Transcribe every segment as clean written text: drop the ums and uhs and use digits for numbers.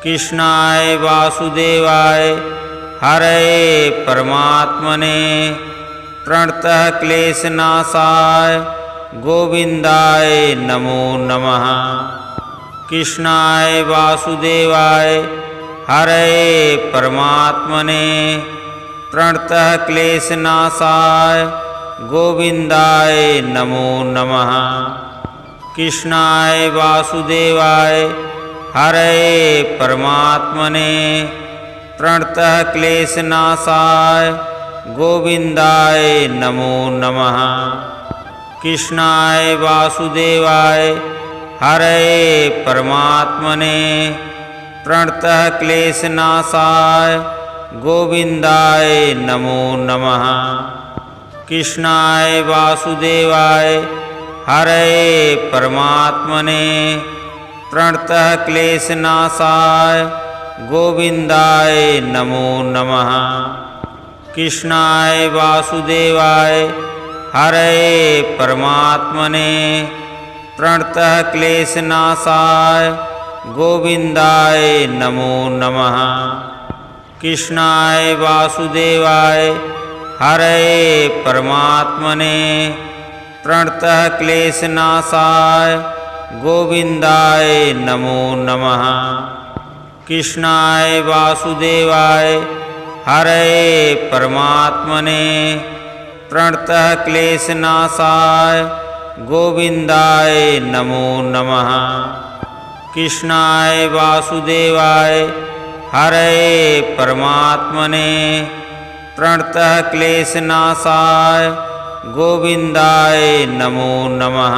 कृष्णाय वासुदेवाय हरे परमात्मने प्रणतः क्लेशनाशाय गोविंदाय नमो नमः। कृष्णाय वासुदेवाय हरे परमात्मने प्रणतः क्लेशनाशाय गोविंदाय नमो नमः। कृष्णाय वासुदेवाय हरे परमात्मने प्रणतः क्लेशनाशाय गोविंदाय नमो नमः। कृष्णाय वासुदेवाय हरे परमात्मने प्रणतः क्लेशनाशाय गोविंदाय नमो नमः। कृष्णाय वासुदेवाय हरे परमात्मने प्रणतः क्लेशनाशाय गोविंदाय नमो नमः। कृष्णाय वासुदेवाय हरे परमात्मने प्रणतः क्लेशनाशाय गोविंदाय नमो नमः। कृष्णाय वासुदेवाय हरे परमात्मने प्रणतः क्लेशनाशाय गोविंदाय नमो नमः। कृष्णाय वासुदेवाय हरे परमात्मने प्रणतः क्लेशनाशाय गोविंदाय नमो नमः। कृष्णाय वासुदेवाय हरे परमात्मने प्रणतः क्लेशनाशाय गोविंदाय नमो नमः।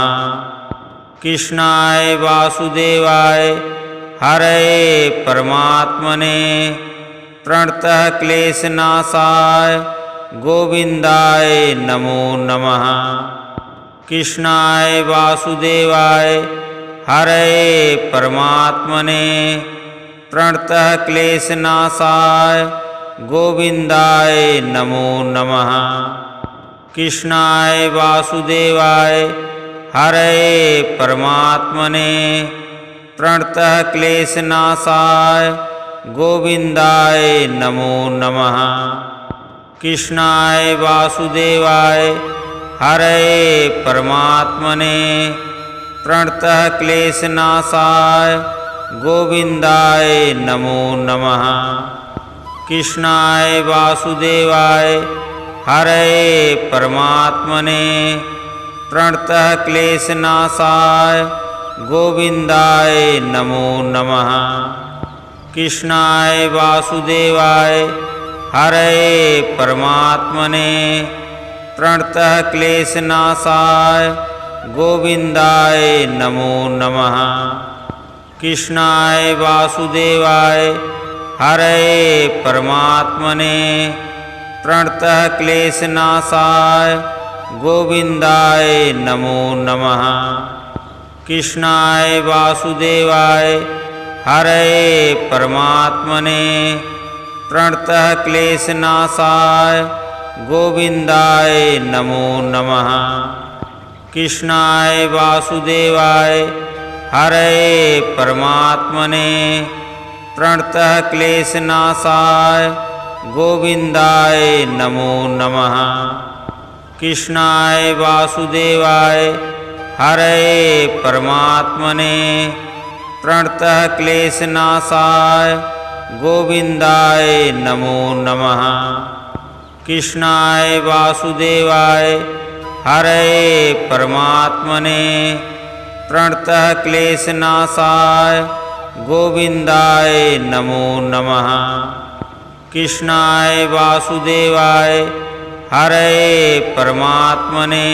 कृष्णाय वासुदेवाय हरे परमात्मने प्रणतः क्लेशनाशाय गोविंदाय नमो नमः। कृष्णाय वासुदेवाय हरे परमात्मने प्रणतः क्लेशनाशाय गोविंदाय नमो नमः। कृष्णाय वासुदेवाय हरे परमात्मने प्रणतः क्लेशनाशाय गोविंदाय नमो नमः। कृष्णाय वासुदेवाय हरे परमात्मने प्रणतः क्लेशनाशाय गोविंदाय नमो नमः। कृष्णाय वासुदेवाय हरे परमात्मने प्रणतः क्लेशनाशाय गोविंदाय नमो नमः। कृष्णाय वासुदेवाय हरे परमात्मने प्रणतः क्लेशनाशाय गोविंदाय नमो नमः। कृष्णाय वासुदेवाय हरे परमात्मने प्रणतः क्लेशनाशाय गोविंदाय नमो नमः। कृष्णाय वासुदेवाय हरे परमात्मने प्रणतः क्लेशनाशाय गोविंदाय नमो नमः। कृष्णाय वासुदेवाय हरे परमात्मने प्रणतः क्लेशनाशाय गोविंदाय नमो नमः। कृष्णाय वासुदेवाय हरे परमात्मने प्रणतः क्लेशनाशाय गोविंदाय नमो नमः। कृष्णाय वासुदेवाय हरे परमात्मने प्रणतः क्लेशनाशाय गोविंदाय नमो नमः। कृष्णाय वासुदेवाय हरे परमात्मने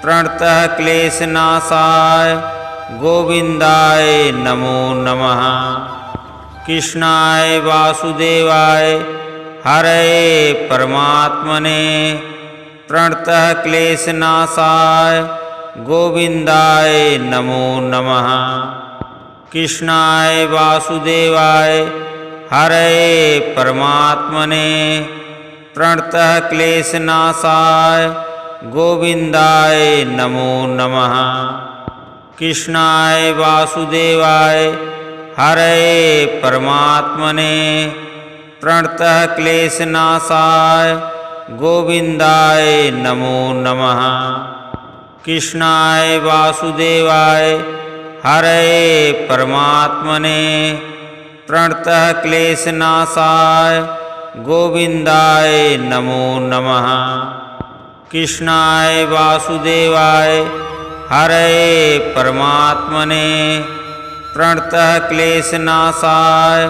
प्रणतः क्लेशनाशाय गोविंदाय नमो नमः। कृष्णाय वासुदेवाय हरे परमात्मने प्रणतः क्लेशनाशाय गोविंदाय नमो नमः। कृष्णाय वासुदेवाय हरे परमात्मने प्रणतः क्लेशनाशाय गोविंदाय नमो नमः। कृष्णाय वासुदेवाय हरे परमात्मने प्रणतः क्लेशनाशाय गोविंदाय नमो नमः। कृष्णाय वासुदेवाय हरे परमात्मने प्रणतः क्लेशनाशाय गोविंदाय नमो नमः। कृष्णाय वासुदेवाय हरे परमात्मने प्रणतः क्लेशनाशाय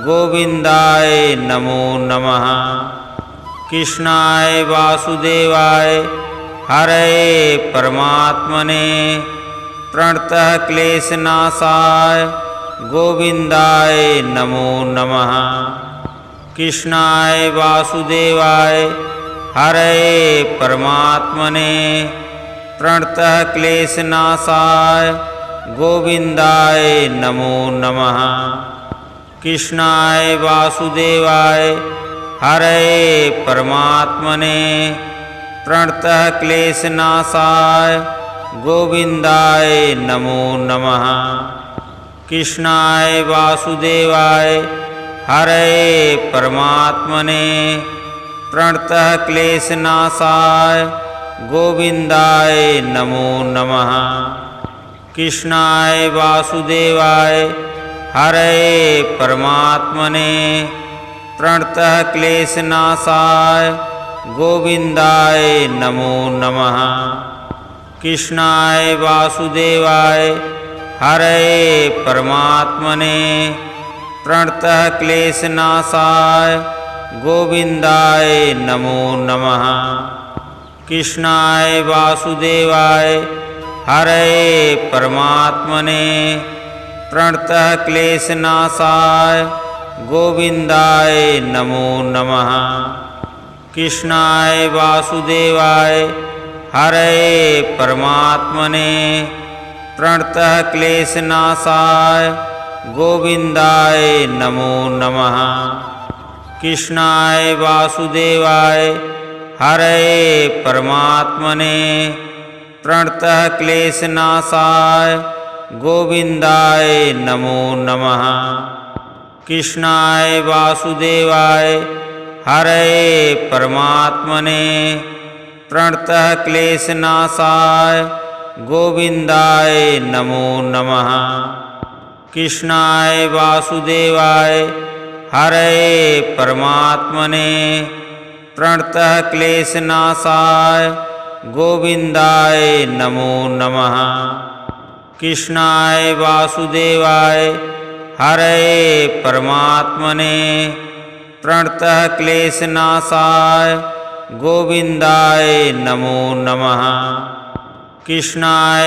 गोविंदाय नमो नमः। कृष्णाय वासुदेवाय हरे परमात्मने प्रणतः क्लेशनाशाय गोविंदाय नमो नमः। कृष्णाय वासुदेवाय हरे परमात्मने प्रणतः क्लेशनाशाय गोविंदाय नमो नमः। कृष्णाय वासुदेवाय हरे परमात्मने प्रणतः क्लेशनाशाय गोविंदाय नमो नमः। कृष्णाय वासुदेवाय हरे परमात्मने प्रणतः क्लेशनाशाय गोविंदाय नमो नमः। कृष्णाय वासुदेवाय हरे परमात्मने प्रणतः क्लेशनाशाय गोविंदाय नमो नमः। कृष्णाय वासुदेवाय हरे परमात्मने प्रणतः क्लेशनाशाय गोविंदाय नमो नमः। कृष्णाय वासुदेवाय हरे परमात्मने प्रणतः क्लेशनाशाय गोविंदाय नमो नमः। कृष्णाय वासुदेवाय हरे परमात्मने प्रणतः क्लेशनाशाय गोविंदाय नमो नमः। कृष्णाय वासुदेवाय हरे परमात्मने प्रणतः क्लेशनाशाय गोविंदाय नमो नमः। कृष्णाय वासुदेवाय हरे परमात्मने प्रणतः क्लेशनाशाय गोविंदाय नमो नमः। कृष्णाय वासुदेवाय हरे परमात्मने प्रणतः क्लेशनाशाय गोविंदाय नमो नमः। कृष्णाय वासुदेवाय हरे परमात्मने प्रणतः क्लेशनाशाय गोविंदाय नमो नमः। कृष्णाय